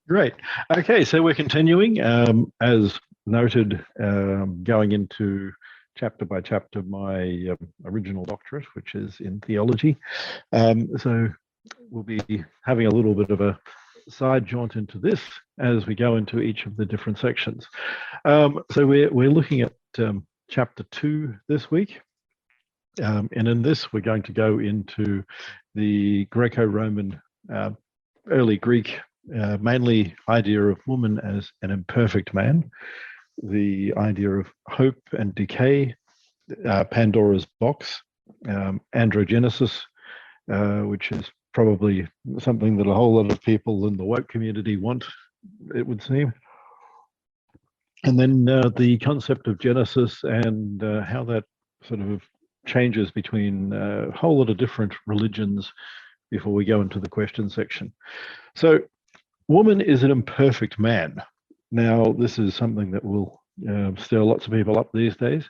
Great. Okay, so we're continuing, as noted, going into chapter by chapter my original doctorate, which is in theology. So we'll be having a little bit of a side jaunt into this as we go into each of the different sections. So we're looking at chapter 2 this week. And in this, we're going to go into the Greco-Roman, early Greek, mainly idea of woman as an imperfect man, the idea of hope and decay, Pandora's box, androgenesis, which is probably something that a whole lot of people in the woke community want, it would seem. And then the concept of Genesis and how that sort of changes between a whole lot of different religions before we go into the question section. So, woman is an imperfect man. Now, this is something that will stir lots of people up these days,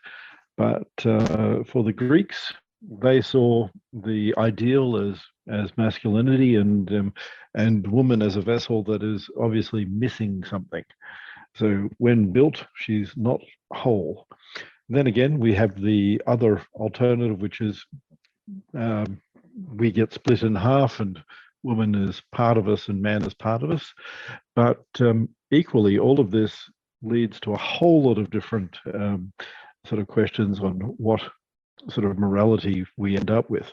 but for the Greeks, they saw the ideal as masculinity and woman as a vessel that is obviously missing something. So when built, she's not whole. Then again, we have the other alternative, which is we get split in half and woman is part of us and man is part of us. But equally, all of this leads to a whole lot of different sort of questions on what sort of morality we end up with.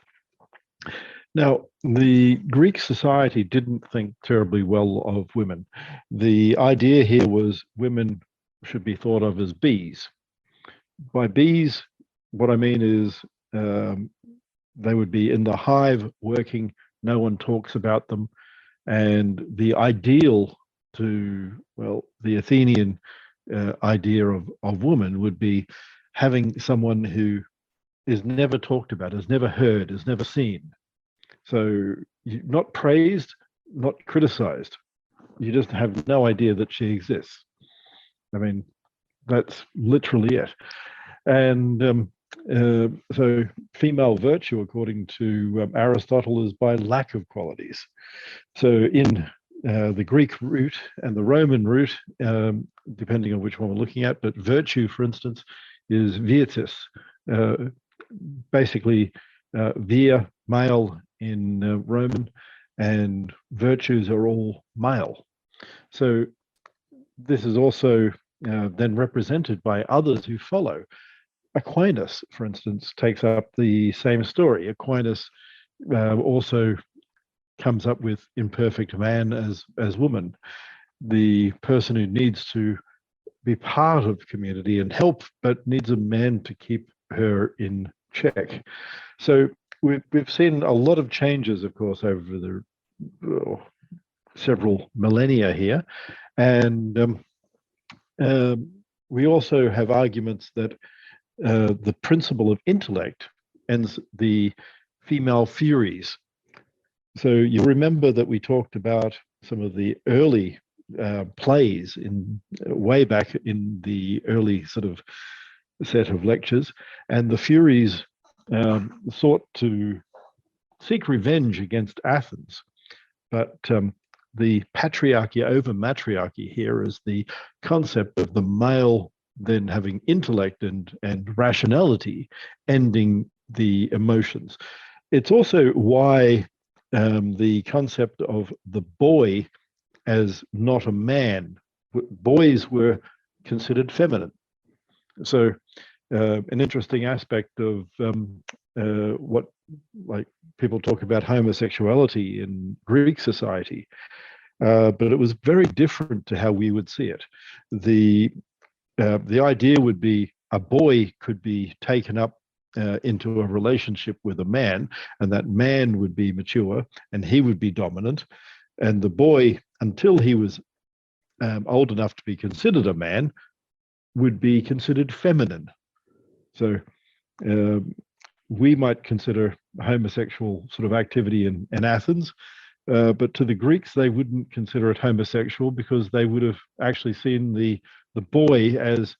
Now, the Greek society didn't think terribly well of women. The idea here was women should be thought of as bees. By bees, what I mean is they would be in the hive working, no one talks about them. And the ideal to, well, the Athenian idea of woman would be having someone who is never talked about, is never heard, is never seen. So not praised, not criticized. You just have no idea that she exists. I mean, that's literally it. And so female virtue, according to Aristotle, is by lack of qualities. So in the Greek root and the Roman root, depending on which one we're looking at, but virtue, for instance, is virtus, basically vir, male in Roman, and virtues are all male. So this is also then represented by others who follow. Aquinas, for instance, takes up the same story. Aquinas also comes up with imperfect man as woman, the person who needs to be part of community and help, but needs a man to keep her in check. So we've seen a lot of changes, of course, over the several millennia here, and we also have arguments that the principle of intellect ends the female Furies. So you remember that we talked about some of the early plays in way back in the early sort of set of lectures, and the Furies sought to seek revenge against Athens, but the patriarchy over matriarchy here is the concept of the male then having intellect and rationality ending the emotions. It's also why the concept of the boy as not a man, boys were considered feminine. So an interesting aspect of what, like, people talk about homosexuality in Greek society, but it was very different to how we would see it. The idea would be a boy could be taken up into a relationship with a man, and that man would be mature and he would be dominant, and the boy, until he was old enough to be considered a man, would be considered feminine. So we might consider homosexual sort of activity in Athens, but to the Greeks, they wouldn't consider it homosexual because they would have actually seen the boy as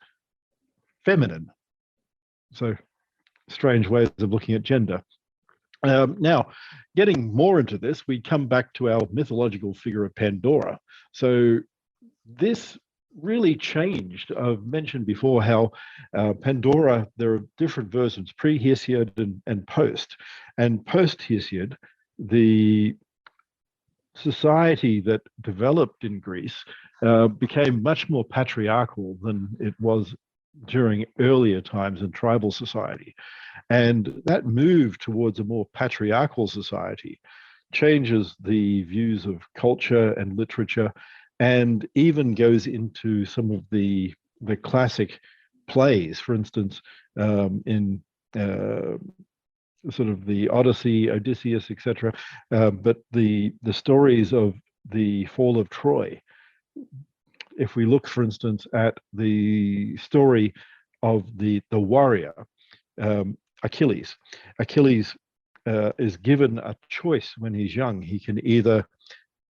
feminine. So strange ways of looking at gender. Now, getting more into this, we come back to our mythological figure of Pandora. So this really changed. I've mentioned before how Pandora, there are different versions, pre-Hesiod and post. And post-Hesiod, the society that developed in Greece became much more patriarchal than it was during earlier times in tribal society. And that move towards a more patriarchal society changes the views of culture and literature, and even goes into some of the classic plays. For instance, in sort of the Odyssey, Odysseus, etc. But the stories of the fall of Troy. If we look, for instance, at the story of the warrior Achilles, Achilles is given a choice when he's young. He can either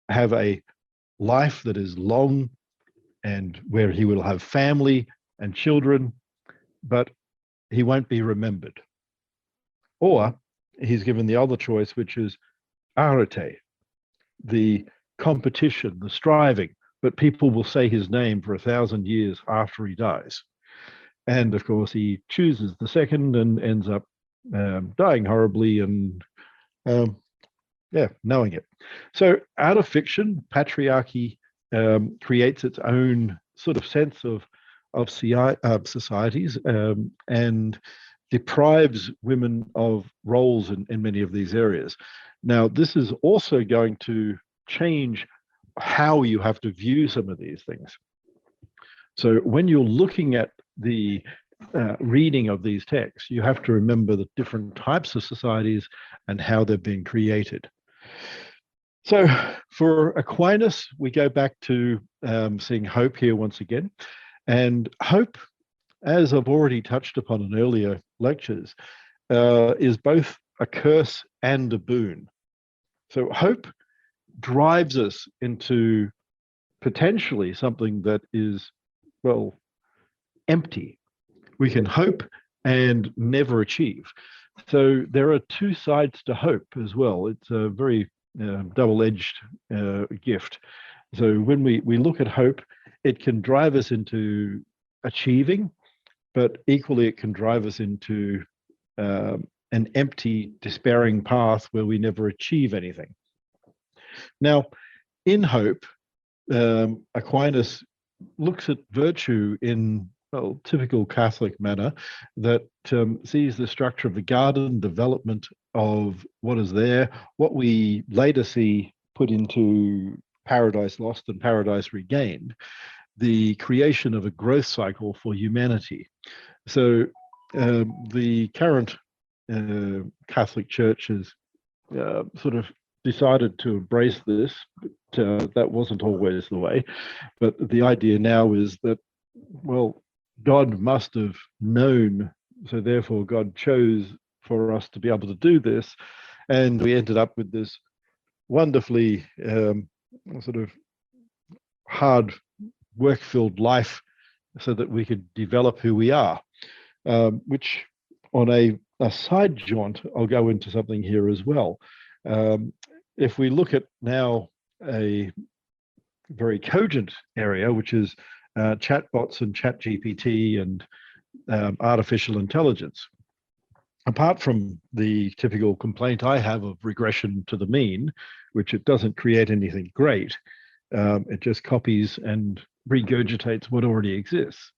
have a life that is long and where he will have family and children, but he won't be remembered. Or he's given the other choice, which is arete, the competition, the striving, but people will say his name for 1,000 years after he dies. And of course, he chooses the second and ends up dying horribly and, knowing it. So out of fiction, patriarchy creates its own sort of sense of societies and deprives women of roles in many of these areas. Now, this is also going to change how you have to view some of these things. So when you're looking at the reading of these texts, you have to remember the different types of societies and how they've been created. So for Aquinas, we go back to seeing hope here once again. And hope, as I've already touched upon in earlier lectures, is both a curse and a boon. So hope drives us into potentially something that is, well, empty. We can hope and never achieve. So there are two sides to hope as well. It's a very double-edged gift. So when we look at hope, it can drive us into achieving, but equally it can drive us into an empty, despairing path where we never achieve anything. Now, in hope, Aquinas looks at virtue in, well, typical Catholic manner that sees the structure of the garden, development of what is there, what we later see put into Paradise Lost and Paradise Regained, the creation of a growth cycle for humanity. So the current Catholic Church has sort of decided to embrace this, but that wasn't always the way. But the idea now is that, well, God must have known, so therefore God chose for us to be able to do this. And we ended up with this wonderfully sort of hard work-filled life so that we could develop who we are, which on a side jaunt, I'll go into something here as well. If we look at now a very cogent area, which is chatbots and ChatGPT and artificial intelligence, apart from the typical complaint I have of regression to the mean, which it doesn't create anything great, it just copies and regurgitates what already exists.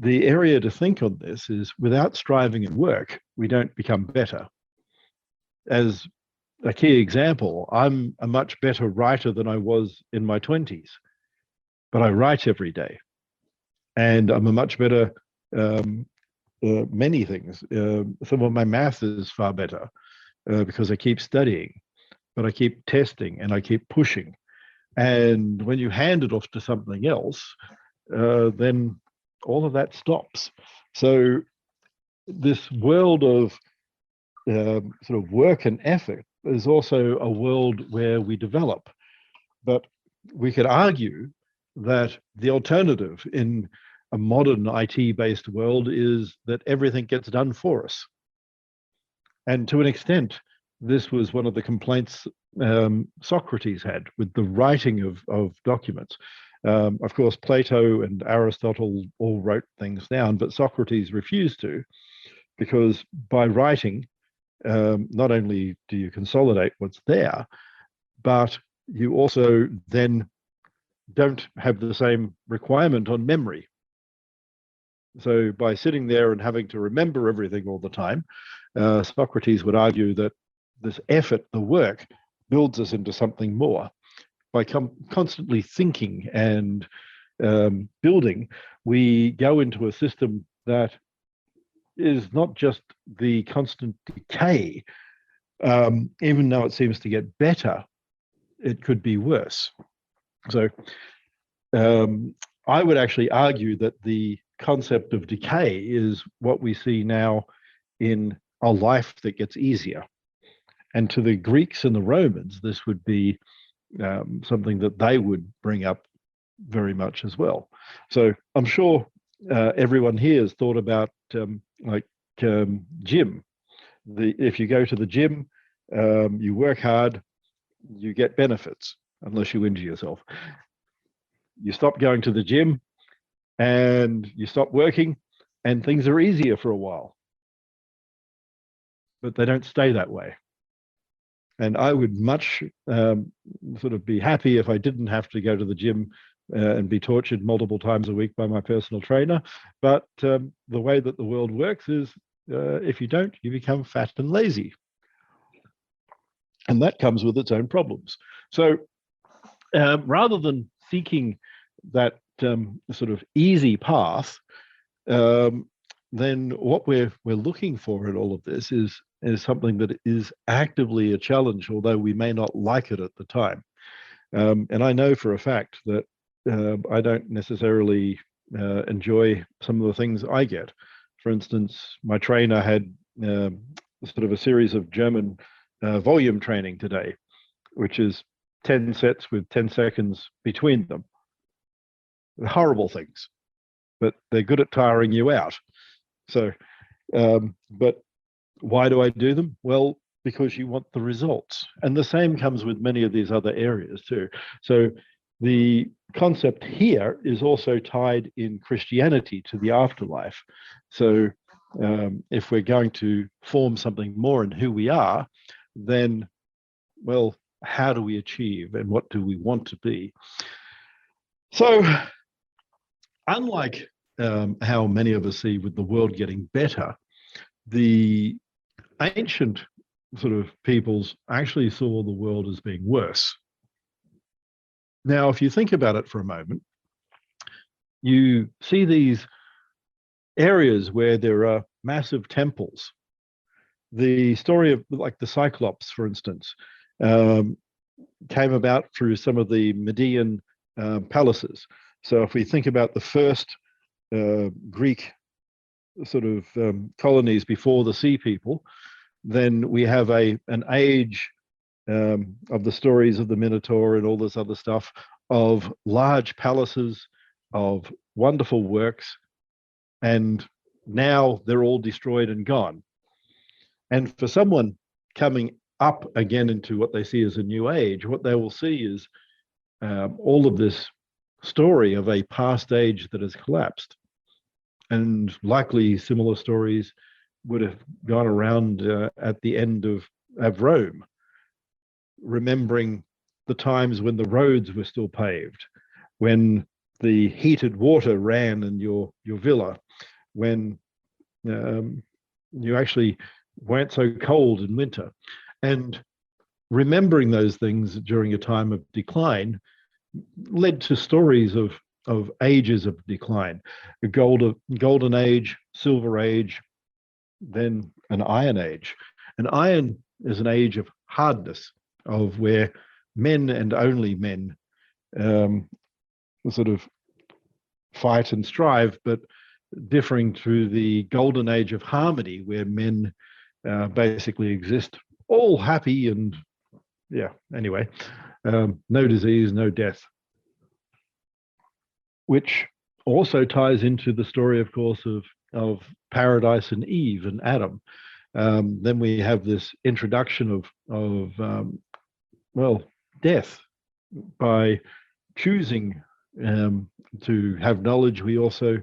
The area to think on this is, without striving and work, we don't become better. As a key example, I'm a much better writer than I was in my 20s, but I write every day. And I'm a much better many things. Some of my math is far better because I keep studying, but I keep testing and I keep pushing. And when you hand it off to something else, then all of that stops. So this world of sort of work and effort is also a world where we develop. But we could argue that the alternative in a modern IT-based world is that everything gets done for us. And to an extent, this was one of the complaints Socrates had with the writing of documents. Of course, Plato and Aristotle all wrote things down, but Socrates refused to, because by writing, not only do you consolidate what's there, but you also then don't have the same requirement on memory. So by sitting there and having to remember everything all the time, Socrates would argue that this effort, the work, builds us into something more. By constantly thinking and building, we go into a system that is not just the constant decay. Even though it seems to get better, it could be worse. So I would actually argue that the concept of decay is what we see now in a life that gets easier. And to the Greeks and the Romans, this would be something that they would bring up very much as well. So I'm sure everyone here has thought about gym. If you go to the gym, you work hard, you get benefits, unless you injure yourself. You stop going to the gym and you stop working, and things are easier for a while. But they don't stay that way. And I would much sort of be happy if I didn't have to go to the gym and be tortured multiple times a week by my personal trainer. But the way that the world works is if you don't, you become fat and lazy. And that comes with its own problems. So rather than seeking that sort of easy path, then what we're looking for in all of this is something that is actively a challenge, although we may not like it at the time. And I know for a fact that I don't necessarily enjoy some of the things I get. For instance, my trainer had sort of a series of German volume training today, which is 10 sets with 10 seconds between them. Horrible things, but they're good at tiring you out. So, but why do I do them? Well, because you want the results. And the same comes with many of these other areas too. So the concept here is also tied in Christianity to the afterlife. So if we're going to form something more in who we are, then, well, how do we achieve and what do we want to be? So unlike how many of us see with the world getting better, the ancient sort of peoples actually saw the world as being worse. Now, if you think about it for a moment, you see these areas where there are massive temples. The story of like the Cyclops, for instance, came about through some of the Median palaces. So if we think about the first Greek sort of colonies before the Sea People, then we have an age of the stories of the Minotaur and all this other stuff, of large palaces, of wonderful works, and now they're all destroyed and gone. And for someone coming up again into what they see as a new age, what they will see is all of this story of a past age that has collapsed. And likely similar stories would have gone around at the end of Rome, remembering the times when the roads were still paved, when the heated water ran in your villa, when you actually weren't so cold in winter. And remembering those things during a time of decline led to stories of ages of decline, a golden age, silver age, then an iron age. And iron is an age of hardness, of where men and only men sort of fight and strive, but differing to the golden age of harmony, where men basically exist all happy and anyway, no disease, no death. Which also ties into the story, of course, of Paradise and Eve and Adam. Then we have this introduction of death. By choosing to have knowledge, we also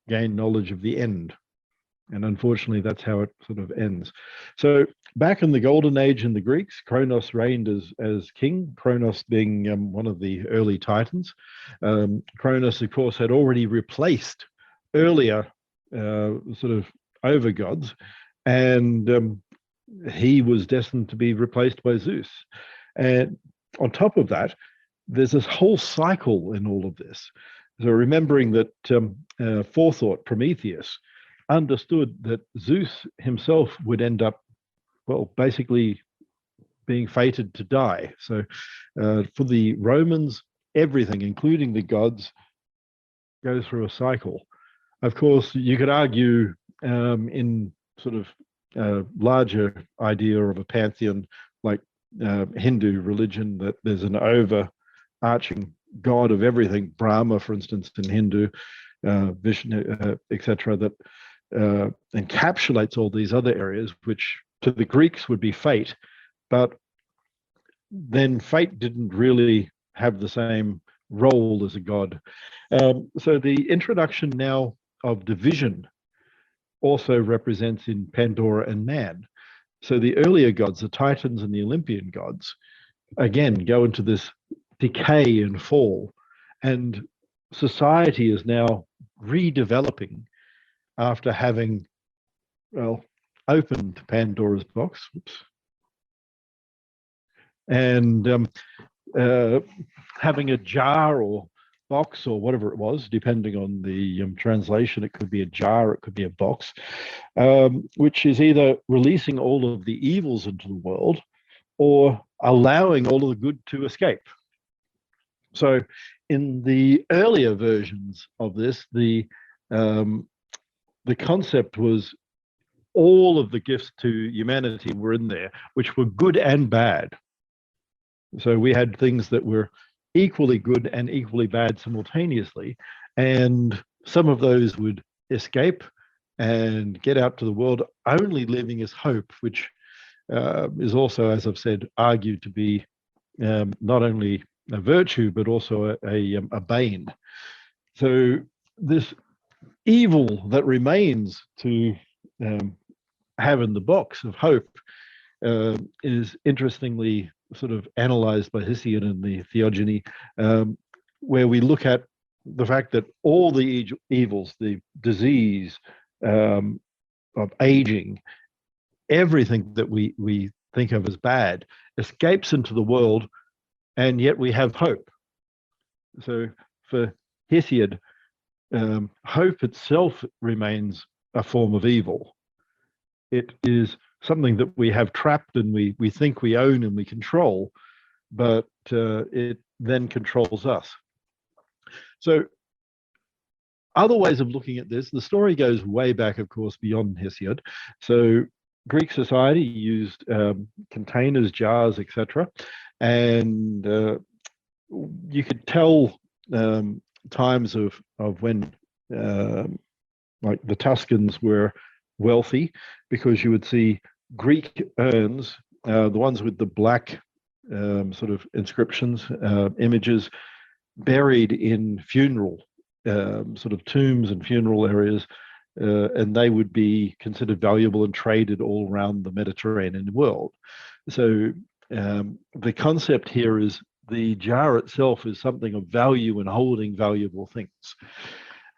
gain knowledge of the end. And unfortunately, that's how it sort of ends. So back in the Golden Age in the Greeks, Kronos reigned as king, Kronos being one of the early Titans. Kronos, of course, had already replaced earlier sort of overgods, and he was destined to be replaced by Zeus. And on top of that, there's this whole cycle in all of this. So remembering that forethought, Prometheus, understood that Zeus himself would end up, well, basically being fated to die. So for the Romans, everything, including the gods, goes through a cycle. Of course, you could argue in sort of larger idea of a pantheon like Hindu religion that there's an overarching god of everything, Brahma, for instance, in Hindu, Vishnu, etc., that encapsulates all these other areas, which to the Greeks would be fate, but then fate didn't really have the same role as a god. So the introduction now of division also represents in Pandora and man. So the earlier gods, the Titans and the Olympian gods, again, go into this decay and fall, and society is now redeveloping after having, well, opened Pandora's box, and having a jar or box or whatever it was, depending on the translation. It could be a jar, it could be a box, which is either releasing all of the evils into the world or allowing all of the good to escape. So in the earlier versions of this, the concept was all of the gifts to humanity were in there, which were good and bad. So we had things that were equally good and equally bad simultaneously, and some of those would escape and get out to the world, only leaving us hope, which is also, as I've said, argued to be not only a virtue but also a bane. So this evil that remains to have in the box of hope is interestingly sort of analyzed by Hesiod in the Theogony, where we look at the fact that all the evils, the disease of aging, everything that we think of as bad, escapes into the world, and yet we have hope. So for Hesiod, hope itself remains a form of evil. It is something that we have trapped and we think we own and we control, but it then controls us. So other ways of looking at this, the story goes way back, of course, beyond Hesiod. So Greek society used containers, jars, etc. And you could tell times of when like the Tuscans were wealthy, because you would see Greek urns, the ones with the black sort of inscriptions, images, buried in funeral sort of tombs and funeral areas, and they would be considered valuable and traded all around the Mediterranean world. So the concept here is the jar itself is something of value and holding valuable things.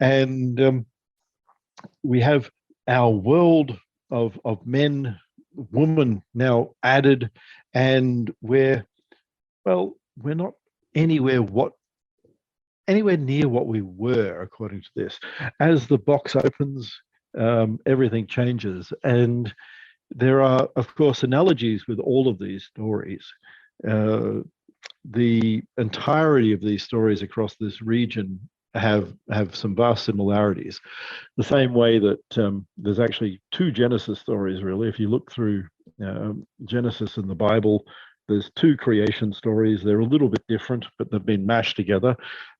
And we have our world of men, women now added, and we're not anywhere near what we were, according to this. As the box opens, everything changes, and there are, of course, analogies with all of these stories. The entirety of these stories across this region have some vast similarities. The same way that there's actually two Genesis stories, really. If you look through Genesis in the Bible, there's two creation stories. They're a little bit different, but they've been mashed together.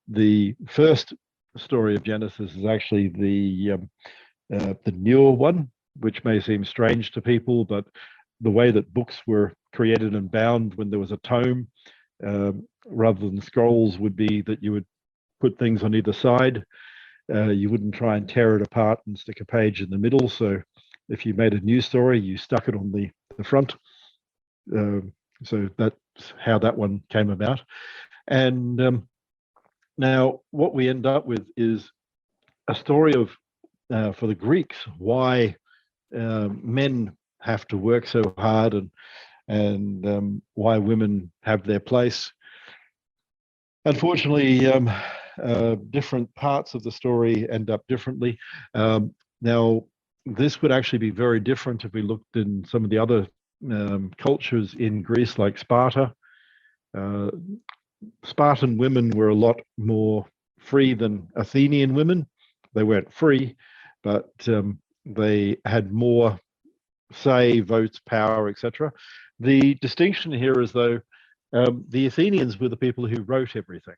The first story of Genesis is actually the newer one, which may seem strange to people, but the way that books were created and bound when there was a tome, rather than scrolls, would be that you would put things on either side. You wouldn't try and tear it apart and stick a page in the middle. So if you made a news story, you stuck it on the front. So that's how that one came about. And now what we end up with is a story of, for the Greeks, why men have to work so hard, and why women have their place. Unfortunately, different parts of the story end up differently. Now, this would actually be very different if we looked in some of the other cultures in Greece, like Sparta. Spartan women were a lot more free than Athenian women. They weren't free, but they had more say, votes, power, etc. The distinction here is, though, the Athenians were the people who wrote everything.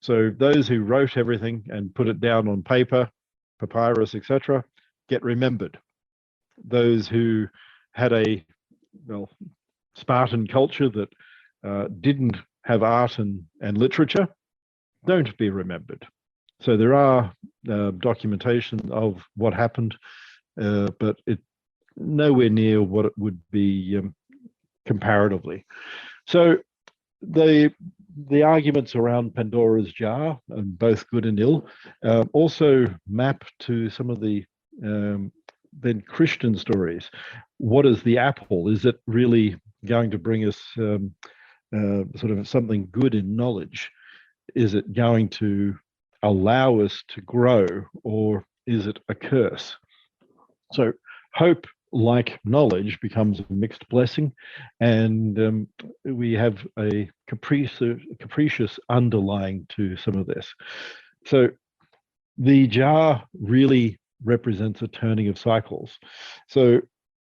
So those who wrote everything and put it down on paper, papyrus, etc., get remembered. Those who had a Spartan culture that didn't have art and literature don't be remembered. So there are documentation of what happened, but it's nowhere near what it would be comparatively. So the arguments around Pandora's jar, and both good and ill, also map to some of the then Christian stories. What is the apple? Is it really going to bring us sort of something good in knowledge? Is it going to allow us to grow, or is it a curse? So hope, like knowledge, becomes a mixed blessing, and we have a capricious underlying to some of this. So the jar really represents a turning of cycles. So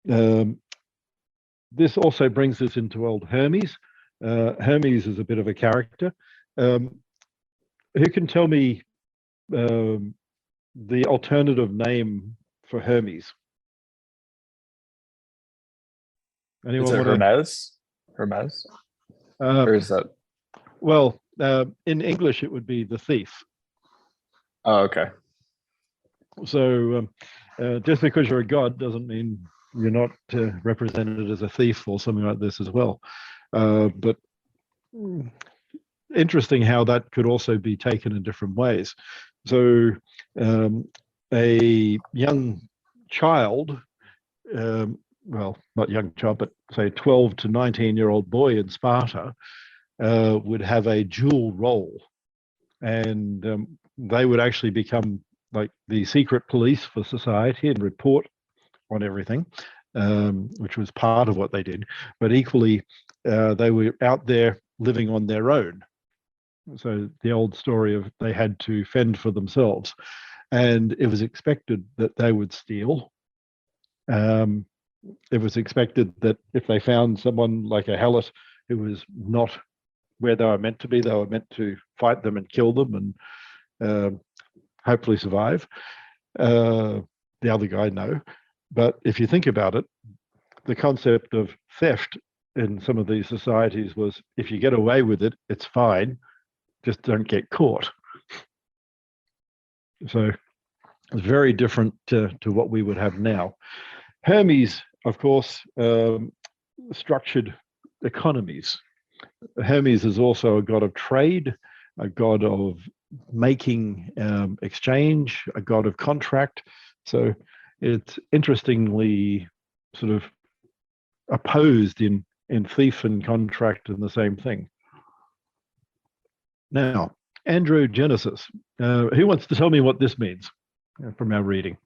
this also brings us into old Hermes. Hermes is a bit of a character. Who can tell me the alternative name for Hermes? Anyone? Is it Hermes? Hermes? Or is that? Well, in English, it would be the thief. Oh, okay. So just because you're a god doesn't mean you're not represented as a thief or something like this as well. But interesting how that could also be taken in different ways. So a young child, well, not young child, but say 12 to 19-year-old boy in Sparta would have a dual role, and they would actually become like the secret police for society and report on everything, which was part of what they did. But equally, they were out there living on their own. So the old story of they had to fend for themselves, and it was expected that they would steal. It was expected that if they found someone like a helot who was not where they were meant to be, they were meant to fight them and kill them and hopefully survive. The other guy, no. But if you think about it, the concept of theft in some of these societies was, if you get away with it, it's fine, just don't get caught. So it's very different to what we would have now. Hermes, of course, structured economies. Hermes is also a god of trade, a god of making exchange, a god of contract. So it's interestingly sort of opposed in thief and contract and the same thing. Now, androgenesis. Who wants to tell me what this means from our reading?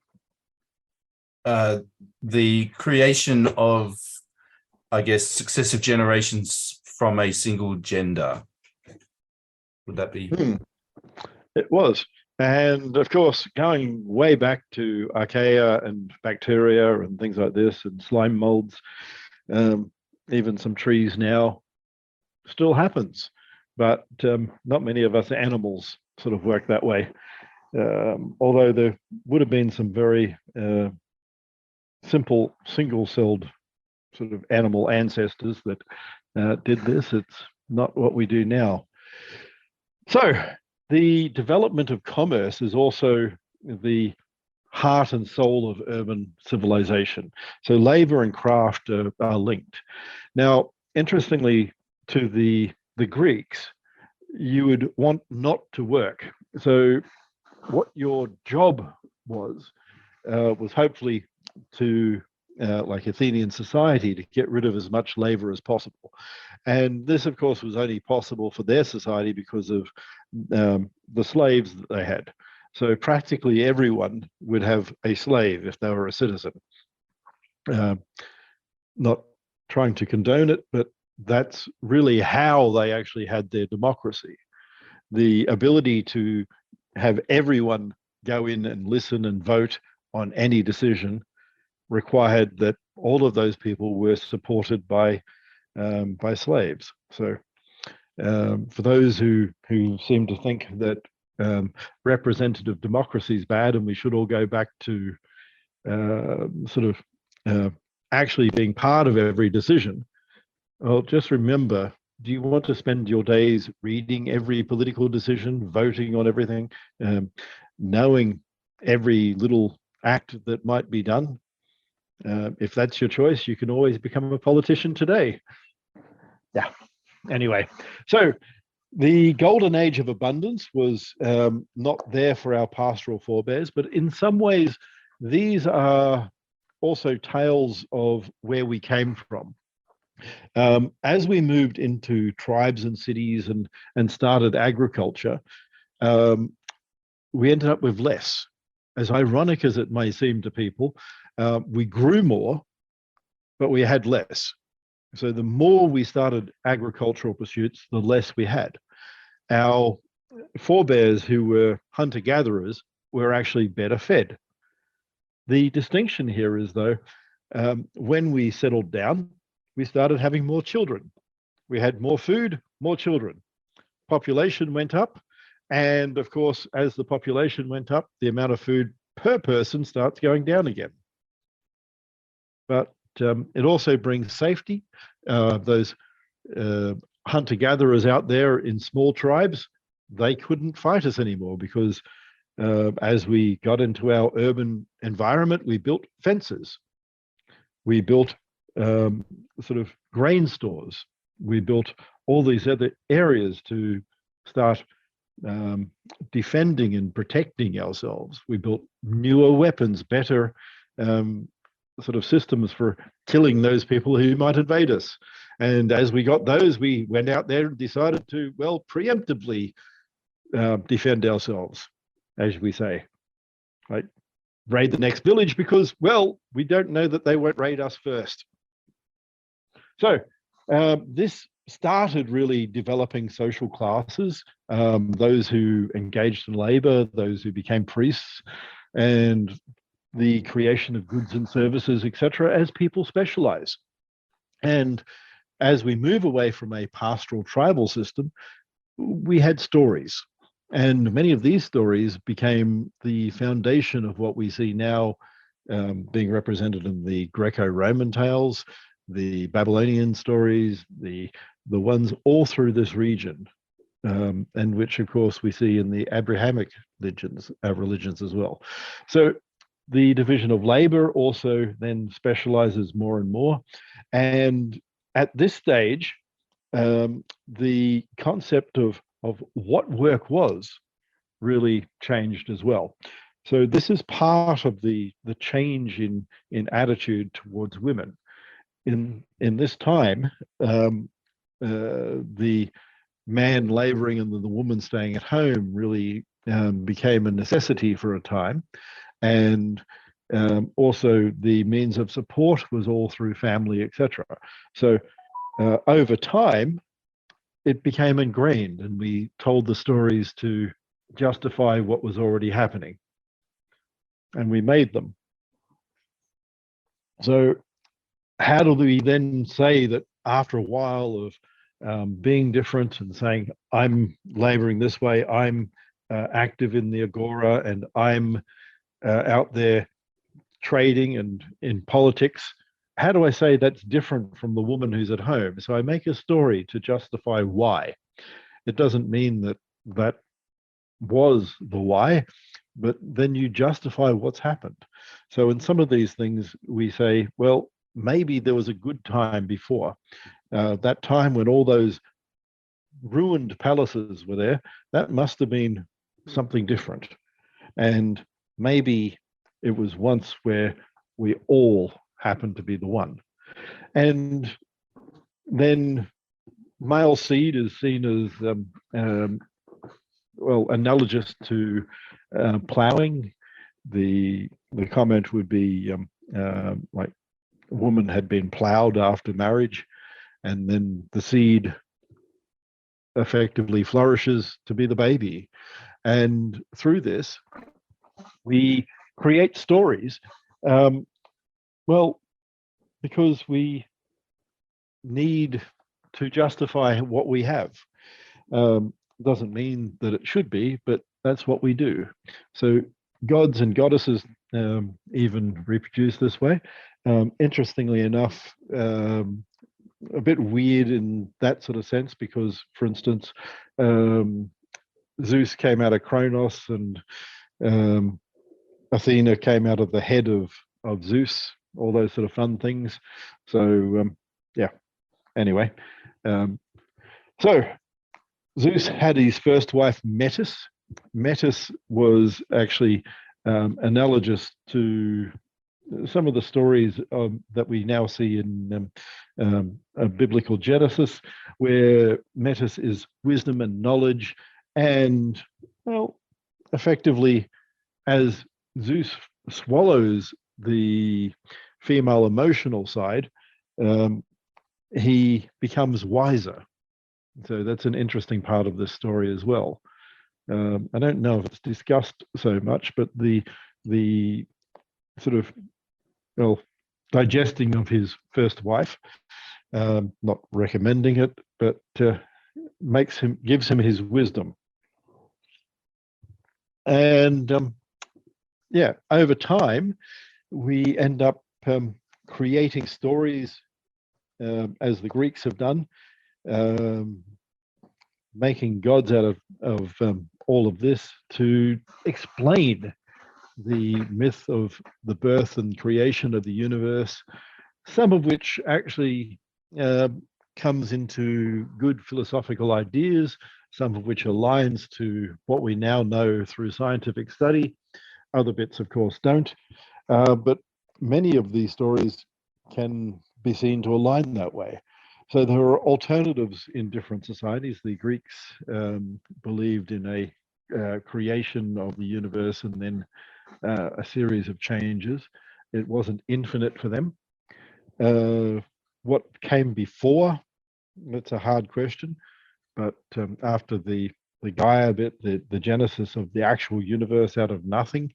The creation of, I guess, successive generations from a single gender. Would that be? It was. And of course, going way back to archaea and bacteria and things like this, and slime molds, even some trees now, still happens. But not many of us animals sort of work that way. Although there would have been some very simple single-celled sort of animal ancestors that did this. It's not what we do now. So the development of commerce is also the heart and soul of urban civilization. So labor and craft are linked. Now, interestingly, to the Greeks, you would want not to work. So what your job was hopefully to, like Athenian society, to get rid of as much labor as possible. And this, of course, was only possible for their society because of the slaves that they had. So practically everyone would have a slave if they were a citizen. Not trying to condone it, but that's really how they actually had their democracy. The ability to have everyone go in and listen and vote on any decision required that all of those people were supported by slaves. So for those who seem to think that representative democracy is bad and we should all go back to actually being part of every decision, well, just remember, do you want to spend your days reading every political decision, voting on everything, knowing every little act that might be done? If that's your choice, you can always become a politician today. Yeah. Anyway, so the golden age of abundance was not there for our pastoral forebears, but in some ways, these are also tales of where we came from. As we moved into tribes and cities and started agriculture, we ended up with less. As ironic as it may seem to people, we grew more, but we had less. So the more we started agricultural pursuits, the less we had. Our forebears who were hunter-gatherers were actually better fed. The distinction here is, though, when we settled down, we started having more children. We had more food, more children. Population went up. And of course, as the population went up, the amount of food per person starts going down again. But it also brings safety. Those hunter-gatherers out there in small tribes, they couldn't fight us anymore because as we got into our urban environment, we built fences. We built sort of grain stores. We built all these other areas to start defending and protecting ourselves. We built newer weapons, better sort of systems for killing those people who might invade us. And as we got those, we went out there and decided to, well, preemptively defend ourselves, as we say, right? Raid the next village because, well, we don't know that they won't raid us first. So this started really developing social classes, those who engaged in labor, those who became priests, and the creation of goods and services, etc., as people specialize. And as we move away from a pastoral tribal system, we had stories. And many of these stories became the foundation of what we see now being represented in the Greco-Roman tales, the Babylonian stories, the ones all through this region, and which, of course, we see in the Abrahamic religions as well. So the division of labor also then specializes more and more. And at this stage, the concept of what work was really changed as well. So this is part of the change in attitude towards women. In this time, the man laboring and the woman staying at home really became a necessity for a time. And also the means of support was all through family, etc. So over time, it became ingrained, and we told the stories to justify what was already happening. And we made them. So how do we then say that after a while of being different and saying, I'm laboring this way, I'm active in the agora, and I'm out there trading and in politics. How do I say that's different from the woman who's at home? So I make a story to justify why. It doesn't mean that that was the why, but then you justify what's happened. So in some of these things, we say, well, maybe there was a good time before. That time when all those ruined palaces were there, that must have been something different. And maybe it was once where we all happened to be the one. And then male seed is seen as well, analogous to ploughing. The comment would be like a woman had been ploughed after marriage, and then the seed effectively flourishes to be the baby. And through this, we create stories. Well, because we need to justify what we have. Doesn't mean that it should be, but that's what we do. So gods and goddesses even reproduce this way. Interestingly enough, a bit weird in that sort of sense, because, for instance, Zeus came out of Kronos, and Athena came out of the head of Zeus, all those sort of fun things. So, yeah, anyway. So Zeus had his first wife, Metis. Metis was actually analogous to some of the stories that we now see in biblical Genesis, where Metis is wisdom and knowledge. And, well, effectively, as Zeus swallows the female emotional side, he becomes wiser. So that's an interesting part of this story as well. I don't know if it's discussed so much, but the sort of, well, digesting of his first wife, not recommending it, but gives him his wisdom. And yeah, over time, we end up creating stories, as the Greeks have done, making gods out of all of this to explain the myth of the birth and creation of the universe, some of which actually comes into good philosophical ideas, some of which aligns to what we now know through scientific study. Other bits, of course, don't. But many of these stories can be seen to align that way. So there are alternatives in different societies. The Greeks believed in a creation of the universe and then a series of changes. It wasn't infinite for them. What came before? That's a hard question. But after the Gaia bit, the genesis of the actual universe out of nothing,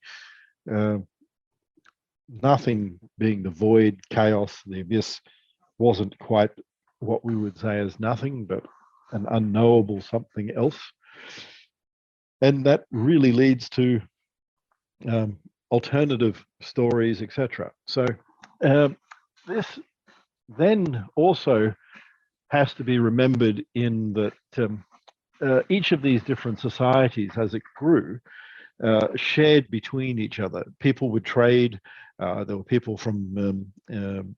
nothing being the void, chaos, the abyss, wasn't quite what we would say as nothing, but an unknowable something else. And that really leads to alternative stories, etc. So this then also has to be remembered in that each of these different societies, as it grew, shared between each other. People would trade. There were people from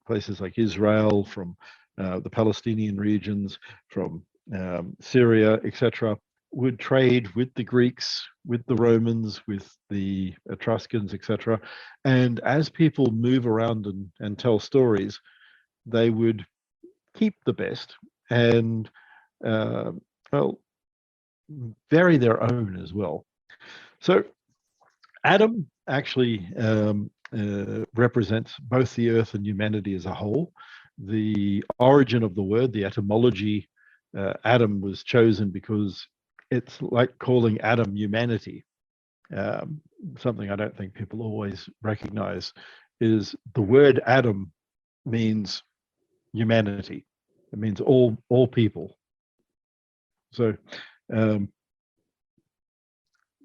places like Israel, from the Palestinian regions, from Syria, etc., would trade with the Greeks, with the Romans, with the Etruscans, etc. And as people move around and tell stories, they would keep the best and, well, vary their own as well. So Adam actually represents both the earth and humanity as a whole. The origin of the word, the etymology, Adam was chosen because it's like calling Adam humanity. Something I don't think people always recognize is the word Adam means humanity. It means all people. So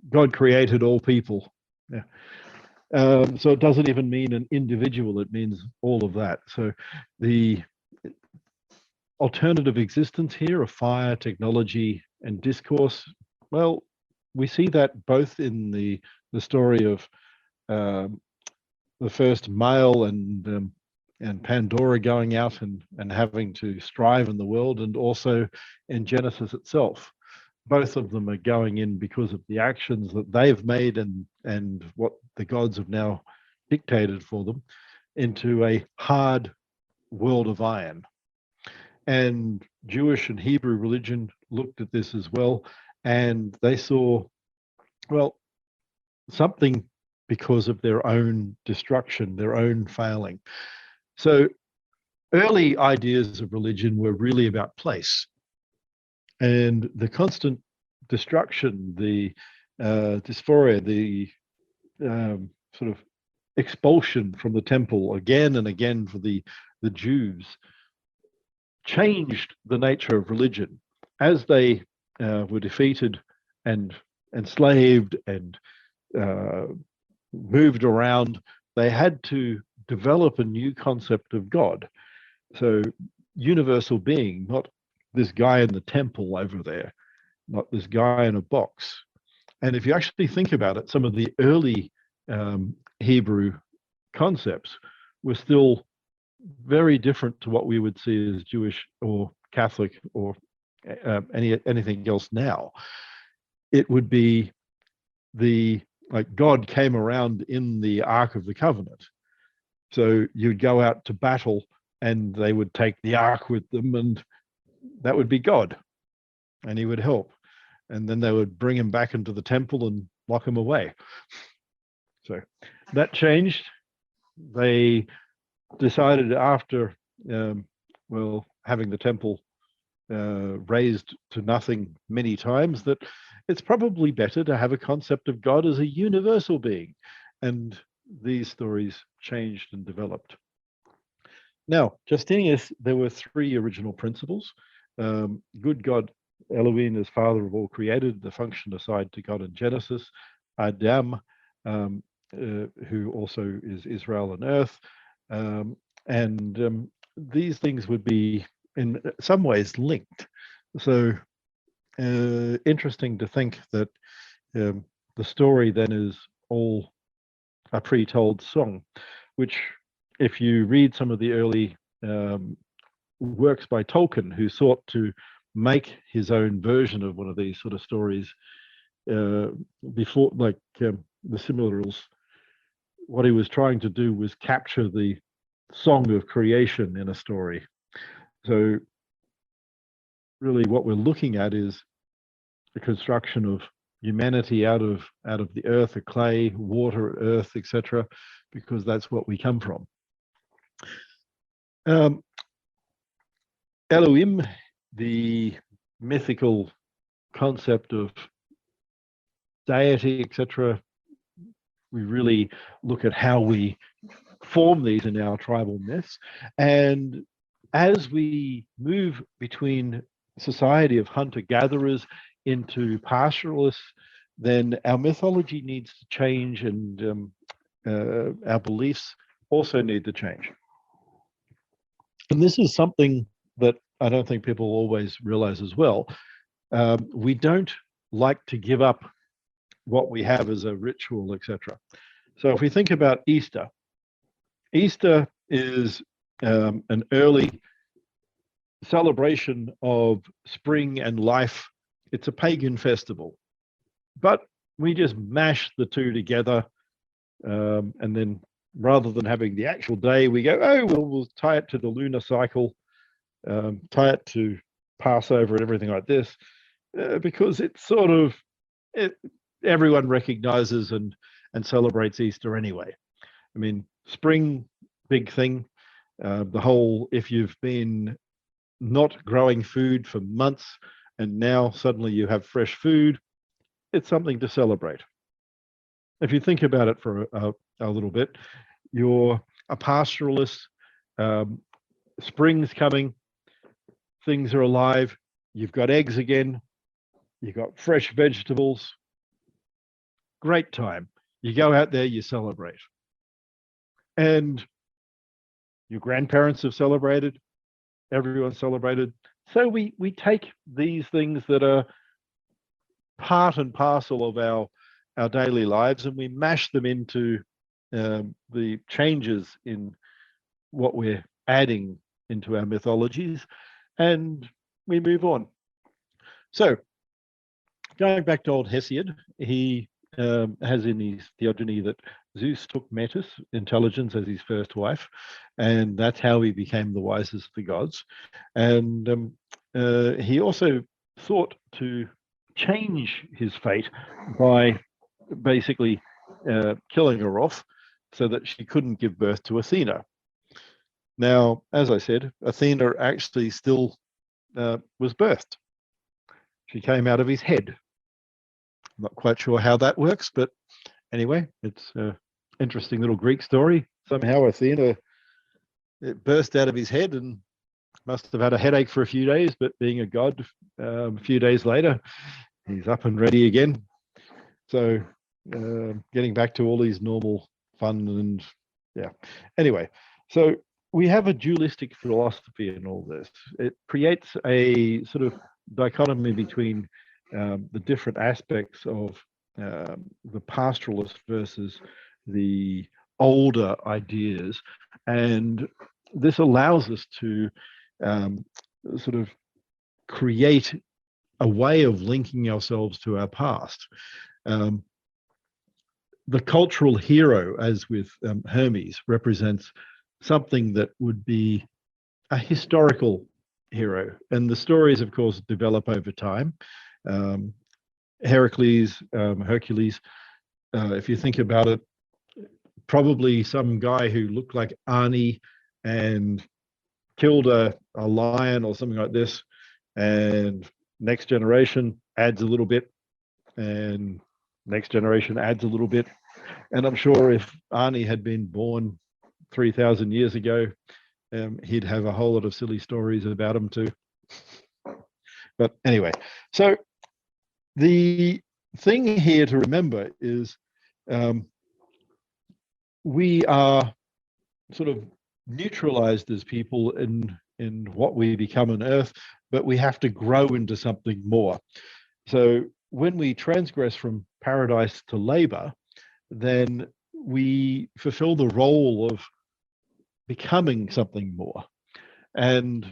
God created all people. Yeah. So it doesn't even mean an individual, it means all of that. So the alternative existence here of fire, technology, and discourse, well, we see that both in the story of the first male and Pandora going out and having to strive in the world, and also in Genesis itself. Both of them are going in because of the actions that they've made and what the gods have now dictated for them into a hard world of iron. And Jewish and Hebrew religion looked at this as well, and they saw, well, something because of their own destruction, their own failing. So early ideas of religion were really about place. And the constant destruction, the dysphoria, the sort of expulsion from the temple again and again for the Jews changed the nature of religion. As they were defeated and enslaved and moved around, they had to develop a new concept of God. So universal being, not this guy in the temple over there, not this guy in a box. And if you actually think about it, some of the early Hebrew concepts were still very different to what we would see as Jewish or Catholic or anything else now. It would be like God came around in the Ark of the Covenant. So you'd go out to battle and they would take the Ark with them, and that would be God, and he would help. And then they would bring him back into the temple and lock him away. So that changed. They decided after, having the temple raised to nothing many times, that it's probably better to have a concept of God as a universal being. And these stories changed and developed. Now, Justinius, there were three original principles. Good God, Elohim as father of all created, the function assigned to God in Genesis. Adam, who also is Israel and earth. These things would be in some ways linked. So interesting to think that the story then is all a pre-told song, which if you read some of the early works by Tolkien, who sought to make his own version of one of these sort of stories before, like the Silmarils, what he was trying to do was capture the song of creation in a story. So really what we're looking at is the construction of humanity out of the earth, the clay, water, earth, etc., because that's what we come from. Elohim, the mythical concept of deity, etc., we really look at how we form these in our tribal myths. And as we move between society of hunter-gatherers into pastoralists, then our mythology needs to change, and our beliefs also need to change. And this is something that I don't think people always realize as well. We don't like to give up what we have as a ritual, etc. So if we think about Easter, Easter is an early celebration of spring and life. It's a pagan festival, but we just mash the two together, and then rather than having the actual day, we go, oh, well, we'll tie it to the lunar cycle, tie it to Passover and everything like this, because it's sort of, everyone recognizes and celebrates Easter anyway. I mean, spring, big thing. The whole, if you've been not growing food for months and now suddenly you have fresh food, it's something to celebrate. If you think about it for a little bit, you're a pastoralist, spring's coming, things are alive, you've got eggs again, you've got fresh vegetables, great time. You go out there, you celebrate. And your grandparents have celebrated, everyone celebrated. So we take these things that are part and parcel of our daily lives, and we mash them into the changes in what we're adding into our mythologies, and we move on. So going back to old Hesiod, he has in his theogony that Zeus took Metis, intelligence, as his first wife, and that's how he became the wisest of the gods. And he also sought to change his fate by basically killing her off so that she couldn't give birth to Athena. Now, as I said, Athena actually still was birthed. She came out of his head. I'm not quite sure how that works, but anyway, it's an interesting little Greek story. Somehow Athena, it burst out of his head and must have had a headache for a few days, but being a god, a few days later, he's up and ready again. So getting back to all these normal fun and yeah. Anyway, so we have a dualistic philosophy in all this. It creates a sort of dichotomy between the different aspects of the pastoralist versus the older ideas. And this allows us to sort of create a way of linking ourselves to our past. The cultural hero, as with Hermes, represents something that would be a historical hero. And the stories, of course, develop over time. Heracles, Hercules, if you think about it, probably some guy who looked like Arnie and killed a lion or something like this, and next generation adds a little bit, and next generation adds a little bit. And I'm sure if Arnie had been born 3,000 years ago, he'd have a whole lot of silly stories about him too. But anyway, so the thing here to remember is we are sort of neutralized as people in what we become on earth, but we have to grow into something more. So when we transgress from paradise to labor, then we fulfill the role of becoming something more. And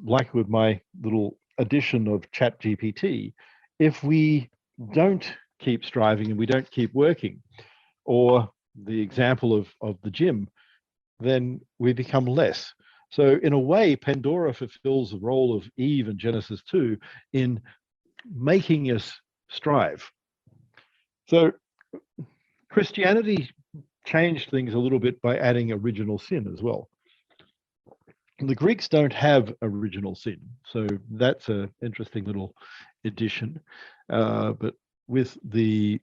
like with my little addition of ChatGPT, if we don't keep striving and we don't keep working, or the example of the gym, then we become less. So in a way, Pandora fulfills the role of Eve in Genesis 2 in making us strive. So Christianity changed things a little bit by adding original sin as well. The Greeks don't have original sin, so that's an interesting little addition. But with the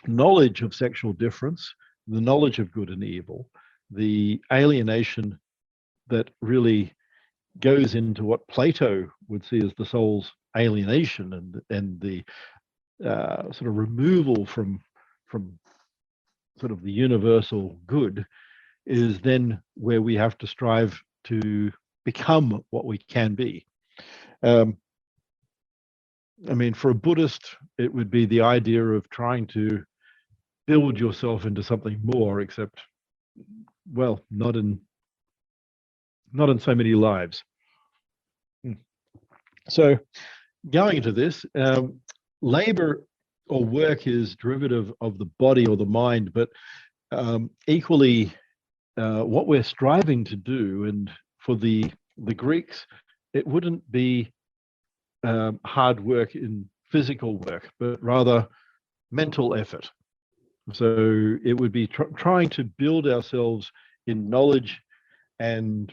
knowledge of sexual difference, the knowledge of good and evil, the alienation that really goes into what Plato would see as the soul's alienation, and the sort of removal from sort of the universal good, is then where we have to strive to become what we can be. I mean, for a Buddhist, it would be the idea of trying to build yourself into something more, except, well, not in so many lives. So going into this, labor or work is derivative of the body or the mind, but equally what we're striving to do, and for the Greeks, it wouldn't be hard work in physical work, but rather mental effort. So it would be trying to build ourselves in knowledge, and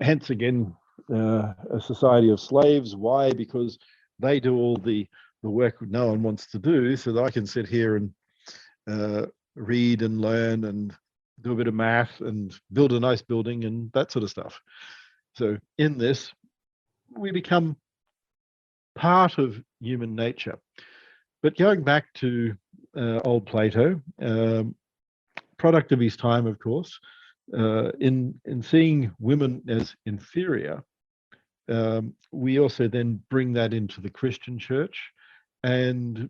hence again, a society of slaves. Why? Because they do all the work no one wants to do, so that I can sit here and read and learn and do a bit of math and build a nice building and that sort of stuff. So in this, we become part of human nature. But going back to old Plato, product of his time, of course, in seeing women as inferior. We also then bring that into the Christian church, and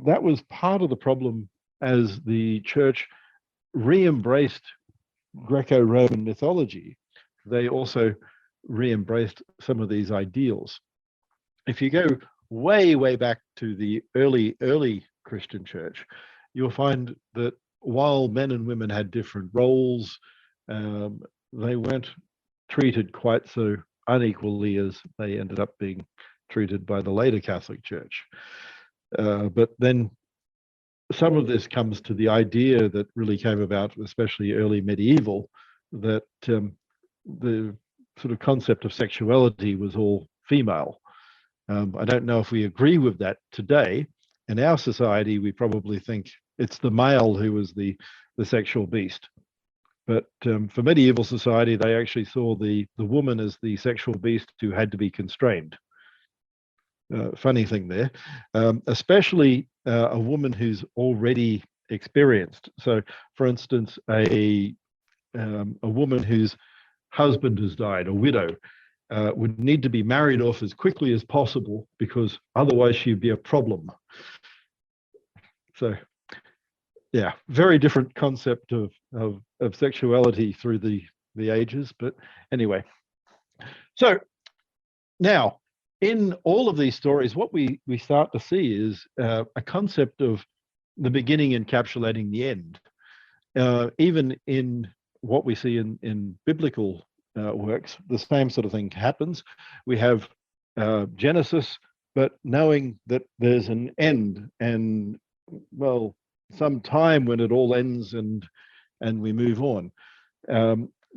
that was part of the problem as the church re-embraced Greco-Roman mythology. They also re-embraced some of these ideals. If you go way, way back to the early Christian church, you'll find that while men and women had different roles, they weren't treated quite so unequally as they ended up being treated by the later Catholic Church. But then some of this comes to the idea that really came about, especially early medieval, that the sort of concept of sexuality was all female. I don't know if we agree with that today. In our society, we probably think it's the male who was the sexual beast. But for medieval society, they actually saw the woman as the sexual beast who had to be constrained. Funny thing there, especially a woman who's already experienced. So, for instance, a woman whose husband has died, a widow, would need to be married off as quickly as possible because otherwise she'd be a problem. So, yeah, very different concept of sexuality through the ages. But anyway, so now in all of these stories, what we start to see is a concept of the beginning encapsulating the end. Even in what we see in biblical works, the same sort of thing happens. We have Genesis, but knowing that there's an end, and well, some time when it all ends and we move on.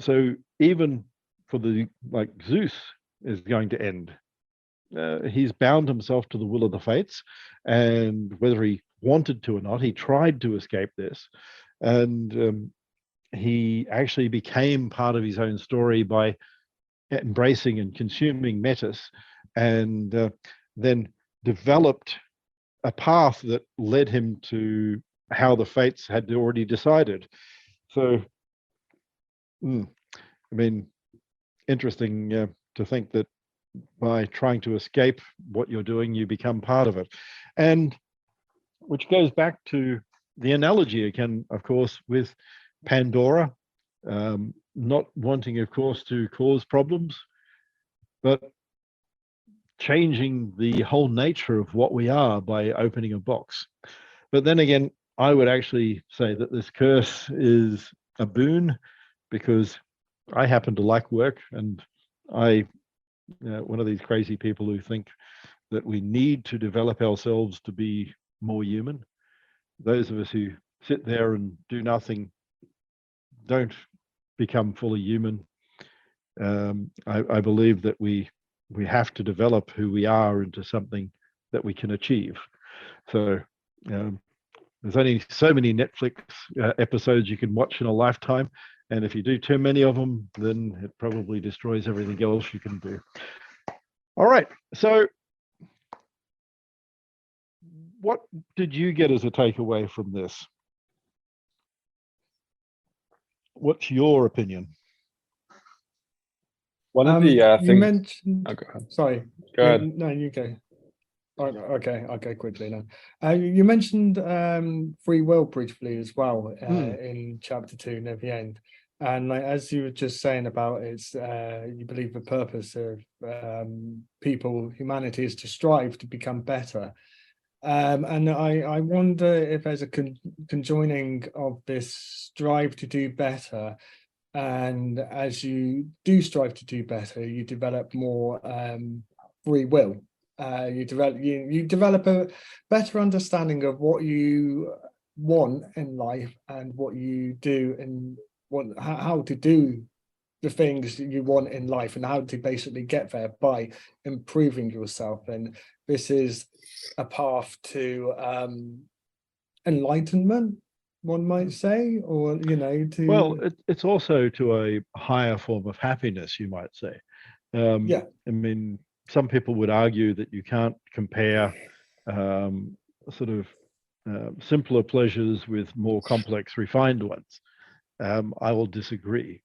So even for like Zeus is going to end. He's bound himself to the will of the fates, and whether he wanted to or not, he tried to escape this, and he actually became part of his own story by embracing and consuming Metis, and then developed a path that led him to how the fates had already decided. So, I mean, interesting to think that by trying to escape what you're doing, you become part of it. And which goes back to the analogy again, of course, with Pandora, not wanting, of course, to cause problems, but changing the whole nature of what we are by opening a box. But then again, I would actually say that this curse is a boon, because I happen to like work, and I one of these crazy people who think that we need to develop ourselves to be more human. Those of us who sit there and do nothing don't become fully human. I believe that we have to develop who we are into something that we can achieve. So there's only so many Netflix episodes you can watch in a lifetime. And if you do too many of them, then it probably destroys everything else you can do. All right. So what did you get as a takeaway from this? What's your opinion? One of the you things... mentioned... Oh, go ahead. Sorry. Go ahead. No, you go. Oh, okay, I'll go quickly now. You mentioned free will briefly as well in chapter 2 near the end. And like, as you were just saying about it's, you believe the purpose of humanity is to strive to become better. And I wonder if there's a conjoining of this strive to do better, and as you do strive to do better, you develop more free will. You develop a better understanding of what you want in life and what you do and how to do the things that you want in life, and how to basically get there by improving yourself. And this is a path to enlightenment, one might say, or to... Well, it's also to a higher form of happiness, you might say. Yeah. I mean, some people would argue that you can't compare sort of simpler pleasures with more complex, refined ones, I will disagree.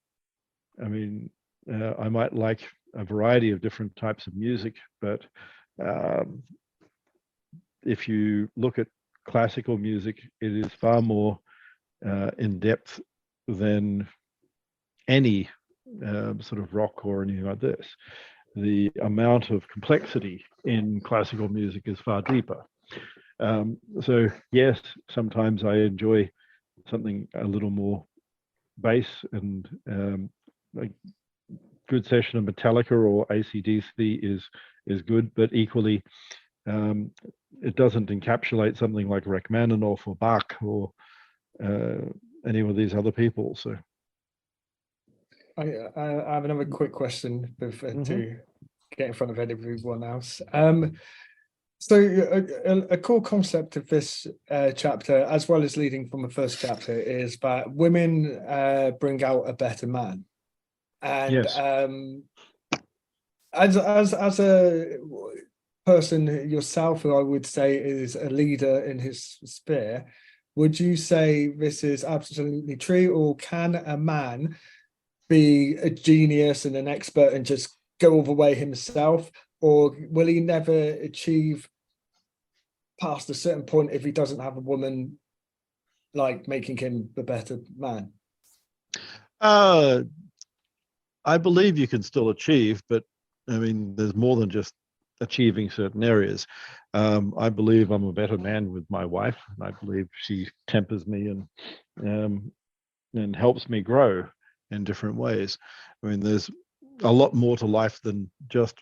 I mean, I might like a variety of different types of music, but if you look at classical music, it is far more in depth than any sort of rock or anything like this. The amount of complexity in classical music is far deeper. So yes, sometimes I enjoy something a little more bass, and a good session of Metallica or AC/DC is good, but equally it doesn't encapsulate something like Rachmaninoff or Bach or any of these other people. So I have another quick question to get in front of everyone else. So a core concept of this chapter, as well as leading from the first chapter, is that women bring out a better man. And yes. As a person yourself, who I would say is a leader in his sphere, would you say this is absolutely true, or can a man be a genius and an expert and just go all the way himself, or will he never achieve past a certain point if he doesn't have a woman like making him the better man? I believe you can still achieve, but I mean, there's more than just achieving certain areas. I believe I'm a better man with my wife, and I believe she tempers me and helps me grow in different ways. I mean, there's a lot more to life than just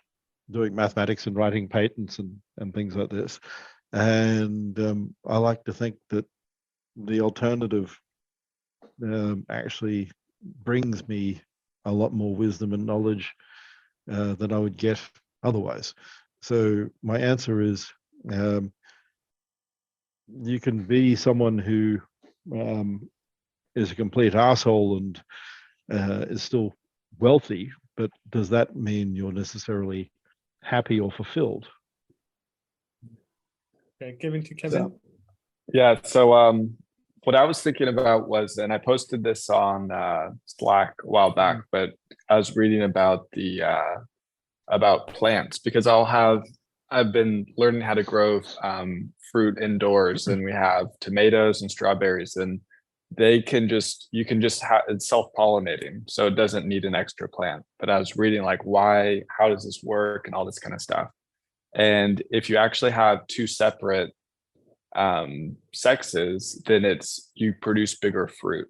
doing mathematics and writing patents and things like this. And I like to think that the alternative actually brings me a lot more wisdom and knowledge than I would get otherwise. So my answer is, you can be someone who is a complete asshole and is still wealthy, but does that mean you're necessarily happy or fulfilled? Okay, giving to Kevin. Yeah. So what I was thinking about was, and I posted this on Slack a while back, but I was reading about the about plants, because I've been learning how to grow fruit indoors, and we have tomatoes and strawberries, and you can just it's self-pollinating, so it doesn't need an extra plant. But I was reading like, how does this work and all this kind of stuff. And if you actually have two separate sexes, then you produce bigger fruit.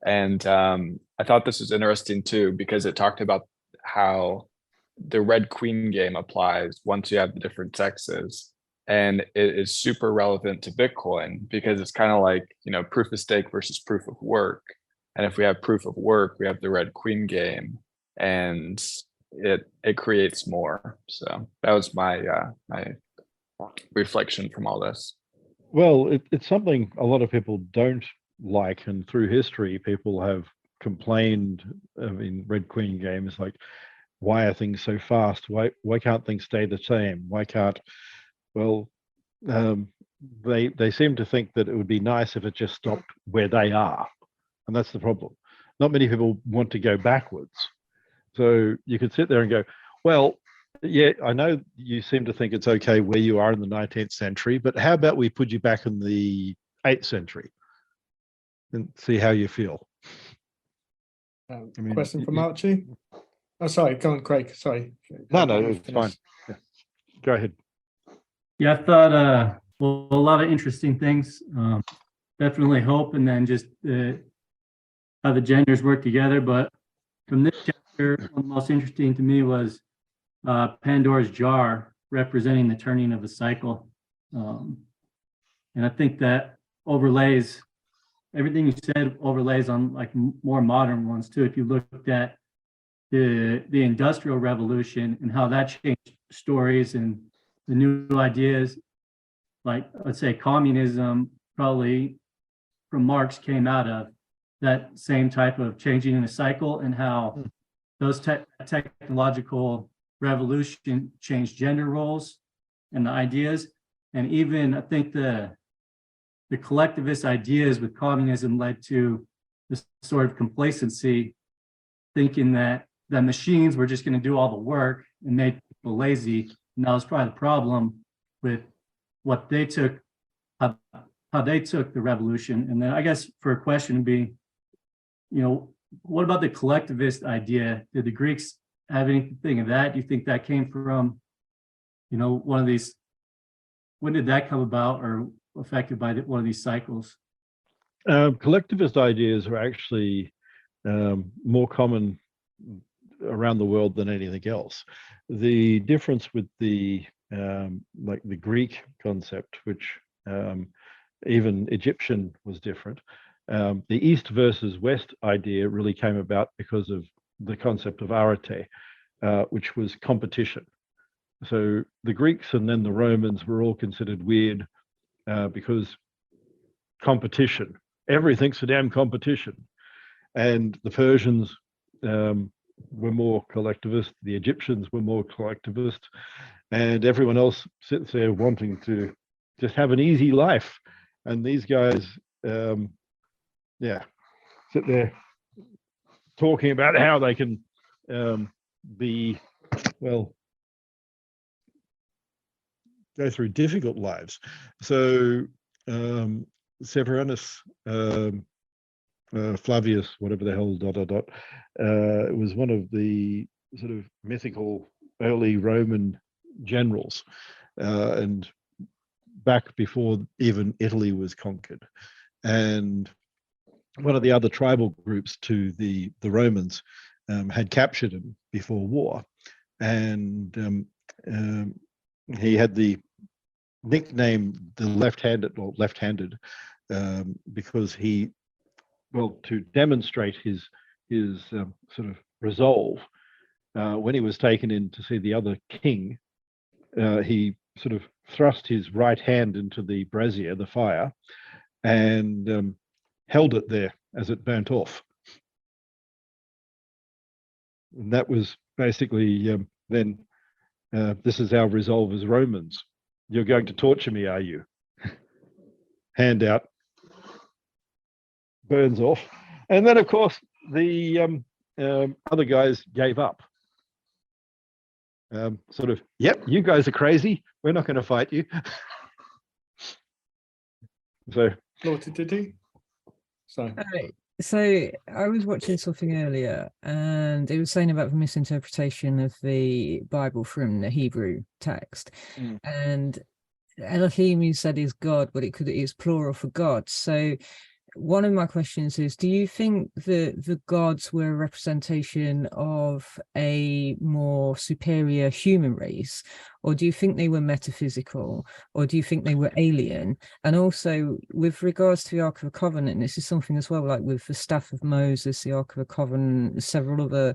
And I thought this was interesting too, because it talked about how the red queen game applies once you have the different sexes. And it is super relevant to Bitcoin, because it's kind of like, proof of stake versus proof of work. And if we have proof of work, we have the red queen game, and it creates more. So that was my my reflection from all this. Well, it's something a lot of people don't like, and through history, people have complained. I mean, red queen game is like, why are things so fast? Why can't things stay the same? Why can't? Well, they seem to think that it would be nice if it just stopped where they are, and that's the problem. Not many people want to go backwards. So you could sit there and go, well, yeah, I know you seem to think it's okay where you are in the 19th century, but how about we put you back in the 8th century and see how you feel? Question from Archie? Oh, sorry, go on, Craig. Sorry. No, it's fine. Yeah. Go ahead. Yeah, I thought, well, a lot of interesting things. Definitely hope, and then just how the genders work together. But from this chapter, the most interesting to me was Pandora's jar, representing the turning of the cycle. And I think that overlays everything you said, overlays on like more modern ones too. If you looked at the Industrial Revolution and how that changed stories and the new ideas, like let's say communism, probably from Marx, came out of that same type of changing in a cycle, and how those technological revolution changed gender roles and the ideas. And even I think the the collectivist ideas with communism led to this sort of complacency, thinking that the machines were just going to do all the work and made people lazy. And that was probably the problem with what they took, how they took the revolution. And then I guess for a question would be, what about the collectivist idea? Did the Greeks have anything of that? Do you think that came from, one of these? When did that come about, or affected by one of these cycles? Collectivist ideas are actually more common around the world than anything else. The difference with the like the Greek concept, which even Egyptian was different. The East versus West idea really came about because of the concept of arete, which was competition. So the Greeks and then the Romans were all considered weird because competition. Everything's a damn competition. And the Persians were more collectivist, the Egyptians were more collectivist, and everyone else sits there wanting to just have an easy life. And these guys, sit there talking about how they can be, go through difficult lives. So Severinus, Flavius, whatever the hell, ... was one of the sort of mythical early Roman generals, and back before even Italy was conquered. And one of the other tribal groups to the Romans had captured him before war, and he had the nickname the left-handed because he, to demonstrate his sort of resolve, when he was taken in to see the other king, he sort of thrust his right hand into the brazier, the fire, and held it there as it burnt off. And that was basically then, this is our resolve as Romans. You're going to torture me, are you? Hand out, burns off. And then, of course, the other guys gave up. Sort of, yep, you guys are crazy. We're not going to fight you. So, Did he? So I was watching something earlier, and it was saying about the misinterpretation of the Bible from the Hebrew text, and Elohim you said is God, but it's plural for God. So one of my questions is, do you think the gods were a representation of a more superior human race, or do you think they were metaphysical, or do you think they were alien? And also with regards to the Ark of the Covenant, this is something as well, like with the Staff of Moses, the Ark of the Covenant, several other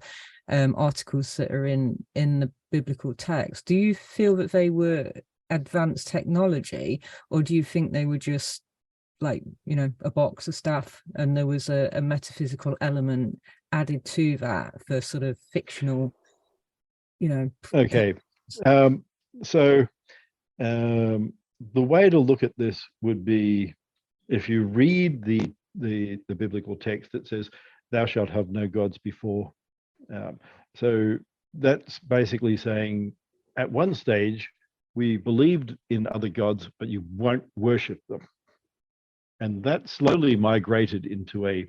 articles that are in the biblical text. Do you feel that they were advanced technology, or do you think they were just like, a box of stuff, and there was a metaphysical element added to that for sort of fictional, Okay. So the way to look at this would be, if you read the biblical text, it says, "Thou shalt have no gods before." So that's basically saying, at one stage, we believed in other gods, but you won't worship them. And that slowly migrated into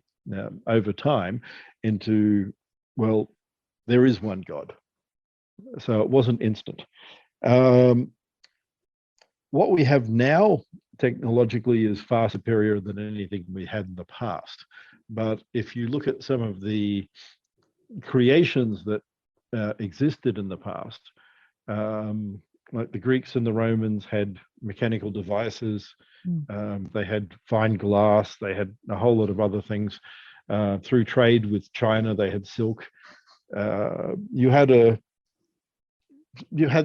over time, into, there is one God. So it wasn't instant. What we have now technologically is far superior than anything we had in the past. But if you look at some of the creations that existed in the past, like the Greeks and the Romans had mechanical devices, they had fine glass, they had a whole lot of other things. Through trade with China, they had silk. You had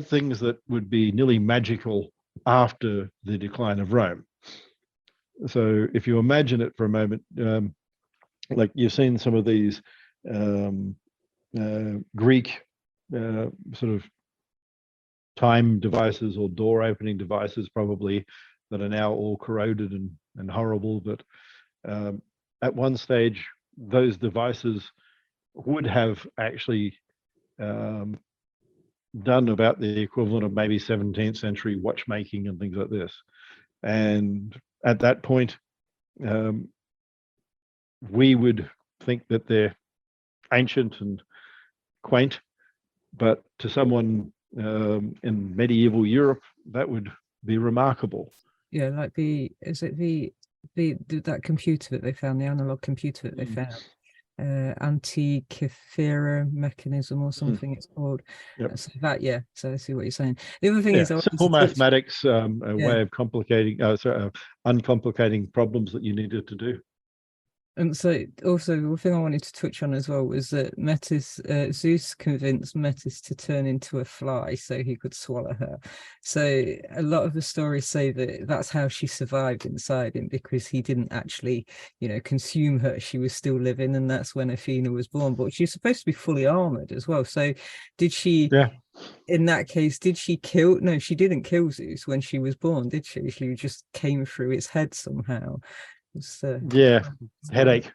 things that would be nearly magical after the decline of Rome. So if you imagine it for a moment, like you've seen some of these Greek sort of time devices or door opening devices, probably, that are now all corroded and and horrible, but at one stage, those devices would have actually done about the equivalent of maybe 17th century watchmaking and things like this. And at that point, we would think that they're ancient and quaint, but to someone in medieval Europe, that would be remarkable. Yeah, like that computer that they found, the analog computer that they found, Antikythera mechanism or something it's called. Yep. So that, yeah, so I see what you're saying. The other thing is simple mathematics, a way of complicating, uncomplicating problems that you needed to do. And so also the thing I wanted to touch on as well was that Zeus convinced Metis to turn into a fly so he could swallow her. So a lot of the stories say that that's how she survived inside him, because he didn't actually, consume her. She was still living, and that's when Athena was born. But she's supposed to be fully armored as well. So did she? Yeah. In that case, did she kill? No, she didn't kill Zeus when she was born, did she? She just came through his head somehow. Headache.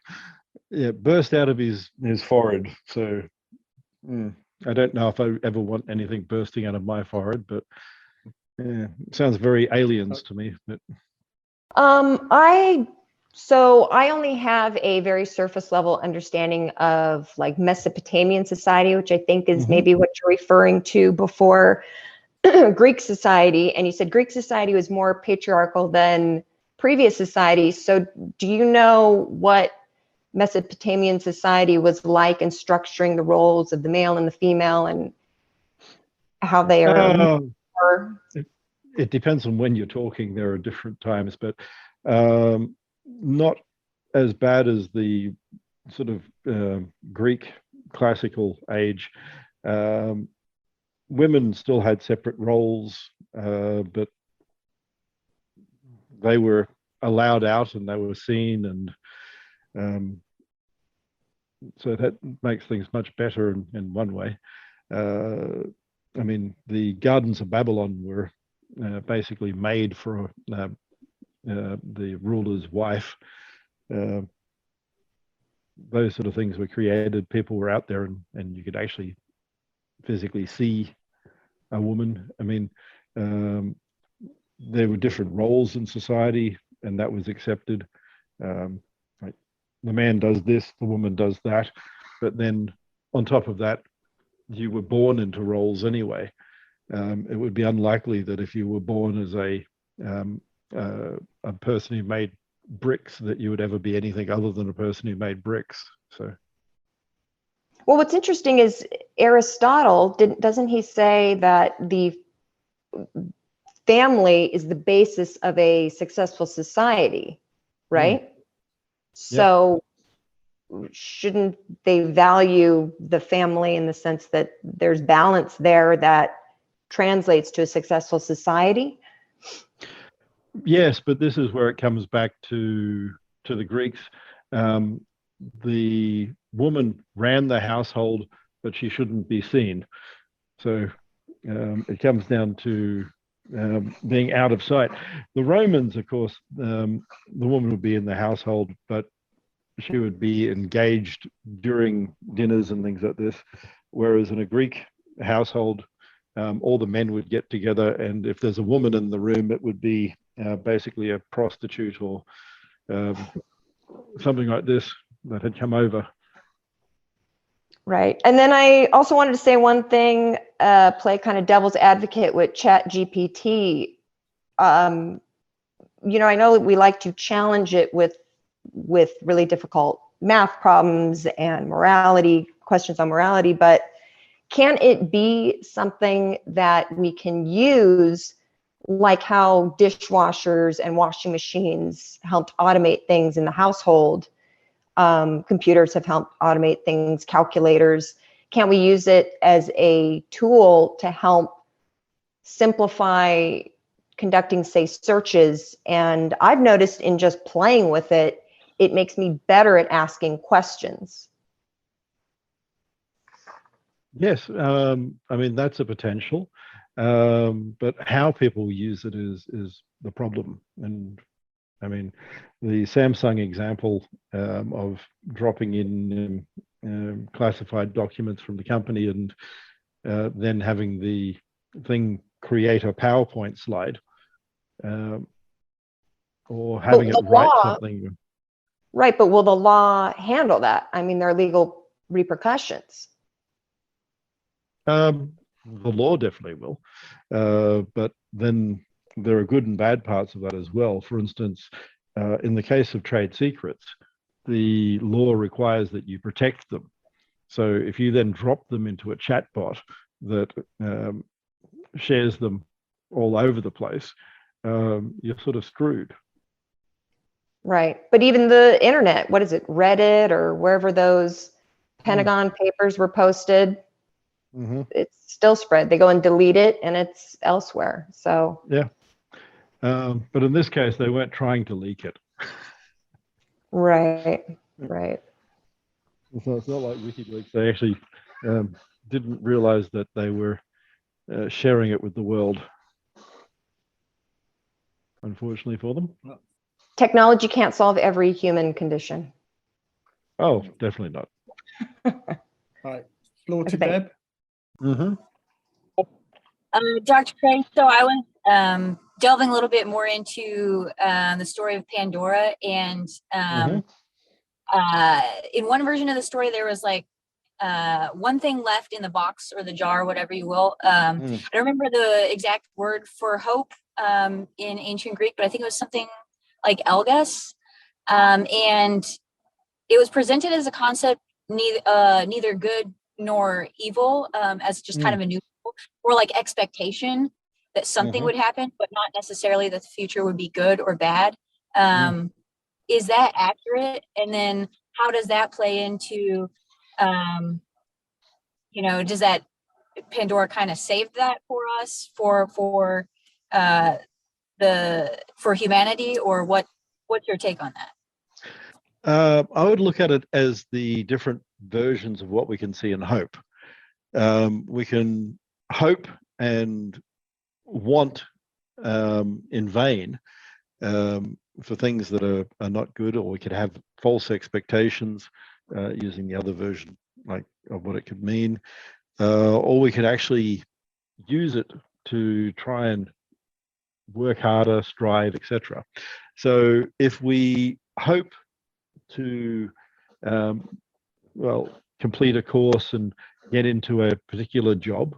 Yeah, burst out of his forehead. So I don't know if I ever want anything bursting out of my forehead, but yeah, it sounds very aliens to me. But I only have a very surface level understanding of like Mesopotamian society, which I think is maybe what you're referring to before Greek society. And you said Greek society was more patriarchal than previous societies. So do you know what Mesopotamian society was like in structuring the roles of the male and the female and how they are? It depends on when you're talking. There are different times, but not as bad as the sort of Greek classical age. Women still had separate roles, but they were allowed out and they were seen, and so that makes things much better in one way. I mean, the Gardens of Babylon were basically made for the ruler's wife. Those sort of things were created. People were out there and you could actually physically see a woman. I mean, there were different roles in society, and that was accepted. Like the man does this, the woman does that, but then on top of that, you were born into roles anyway. It would be unlikely that if you were born as a person who made bricks, that you would ever be anything other than a person who made bricks. So, well, what's interesting is Aristotle doesn't he say that the family is the basis of a successful society, right? So shouldn't they value the family in the sense that there's balance there that translates to a successful society? Yes, but this is where it comes back to the Greeks. The woman ran the household, but she shouldn't be seen. So it comes down to being out of sight. The Romans, of course, the woman would be in the household, but she would be engaged during dinners and things like this. Whereas in a Greek household, all the men would get together, and if there's a woman in the room, it would be basically a prostitute or something like this that had come over. Right. And then I also wanted to say one thing, play kind of devil's advocate with Chat GPT. I know that we like to challenge it with really difficult math problems and questions on morality, but can it be something that we can use, like how dishwashers and washing machines helped automate things in the household? Computers have helped automate things, calculators. Can we use it as a tool to help simplify conducting, say, searches? And I've noticed in just playing with it, it makes me better at asking questions. Yes, I mean, that's a potential, but how people use it is the problem. And I mean, the Samsung example of dropping in classified documents from the company and then having the thing create a PowerPoint slide, or having it write something. Right, but will the law handle that? I mean, there are legal repercussions. The law definitely will, but then there are good and bad parts of that as well. For instance, in the case of trade secrets, the law requires that you protect them. So if you then drop them into a chatbot that shares them all over the place, you're sort of screwed. Right. But even the internet, what is it, Reddit or wherever those Pentagon papers were posted, it's still spread. They go and delete it and it's elsewhere. So yeah. But in this case, they weren't trying to leak it. Right. Right. So it's not like WikiLeaks. They actually didn't realize that they were sharing it with the world, unfortunately for them. Technology can't solve every human condition. Oh, definitely not. All right, floor to Deb. Dr. Craig, so I was delving a little bit more into the story of Pandora, and in one version of the story, there was like one thing left in the box or the jar, whatever you will. I don't remember the exact word for hope in ancient Greek, but I think it was something like elgas, and it was presented as a concept neither good nor evil, as just kind of a neutral, or like expectation that something would happen, but not necessarily that the future would be good or bad. Is that accurate? And then how does that play into, does that Pandora kind of save that for us for humanity, or what's your take on that? I would look at it as the different versions of what we can see and hope. We can hope and want in vain for things that are not good, or we could have false expectations using the other version like of what it could mean, or we could actually use it to try and work harder, strive, etc. So if we hope to complete a course and get into a particular job,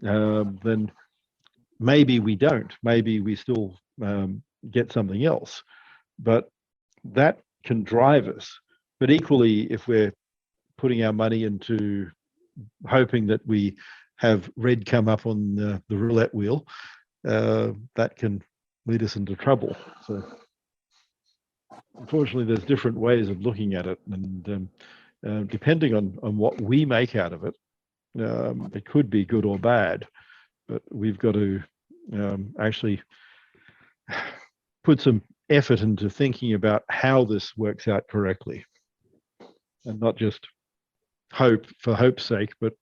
then maybe we don't. Maybe we still get something else, but that can drive us. But equally, if we're putting our money into hoping that we have red come up on the roulette wheel, that can lead us into trouble. So unfortunately, there's different ways of looking at it, and depending on what we make out of it, it could be good or bad. But we've got to actually put some effort into thinking about how this works out correctly, and not just hope for hope's sake, but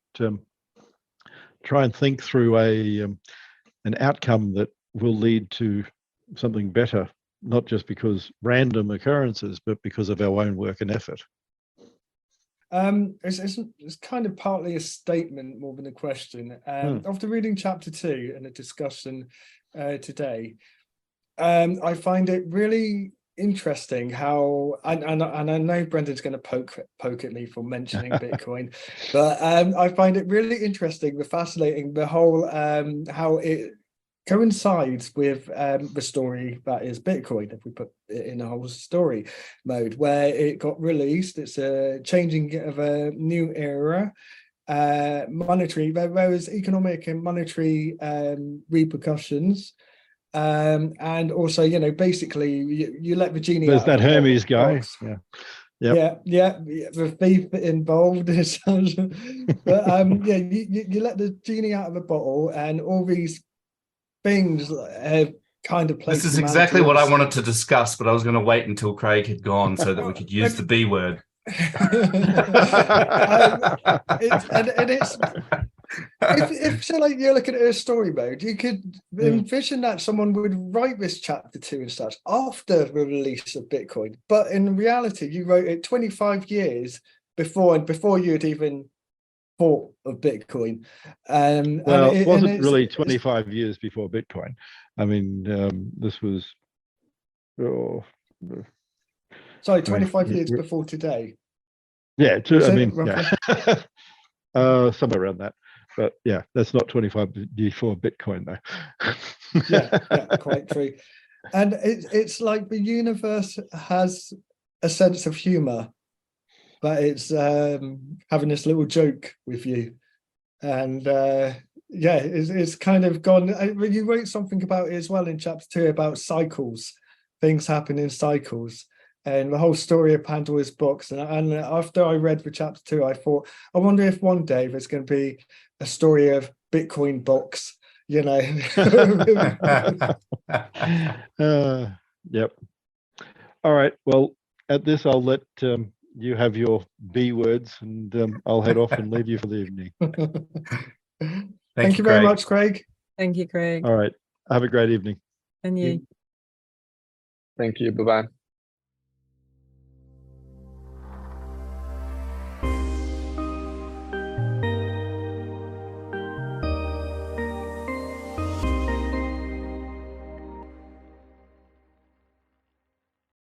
try and think through an outcome that will lead to something better, not just because random occurrences, but because of our own work and effort. It's kind of partly a statement more than a question. After reading chapter 2 and a discussion today, I find it really interesting how, and I know Brendan's going to poke at me for mentioning Bitcoin, but I find it really interesting, fascinating, the whole how it coincides with the story that is Bitcoin, if we put it in a whole story mode, where it got released. It's a changing of a new era, monetary, there was economic and monetary repercussions, and also, basically you let the genie there's out that Hermes guy box. Yeah, the thief involved. But you let the genie out of the bottle, and all these things kind of place. This is exactly what I wanted to discuss, but I was going to wait until Craig had gone so that we could use the B word. if so, like you're looking at a story mode, you could envision that someone would write this chapter 2 and such after the release of Bitcoin, but in reality, you wrote it 25 years before you'd even thought of Bitcoin. Well, it wasn't really 25 years before Bitcoin. I mean, this was. Sorry, 25 years before today. Yeah, roughly? Somewhere around that. But yeah, that's not 25 before Bitcoin though. yeah, quite true. And it's like the universe has a sense of humor, but it's having this little joke with you. And yeah, it's kind of gone. You wrote something about it as well in chapter 2 about cycles. Things happen in cycles. And the whole story of Pandora's box. And after I read the chapter 2, I thought, I wonder if one day there's going to be a story of Bitcoin box, you know. Yep. All right. Well, at this, I'll let you have your B words, and I'll head off and leave you for the evening. Thank you very much, Craig. Thank you, Craig. All right. Have a great evening. And you. Thank you. Bye-bye.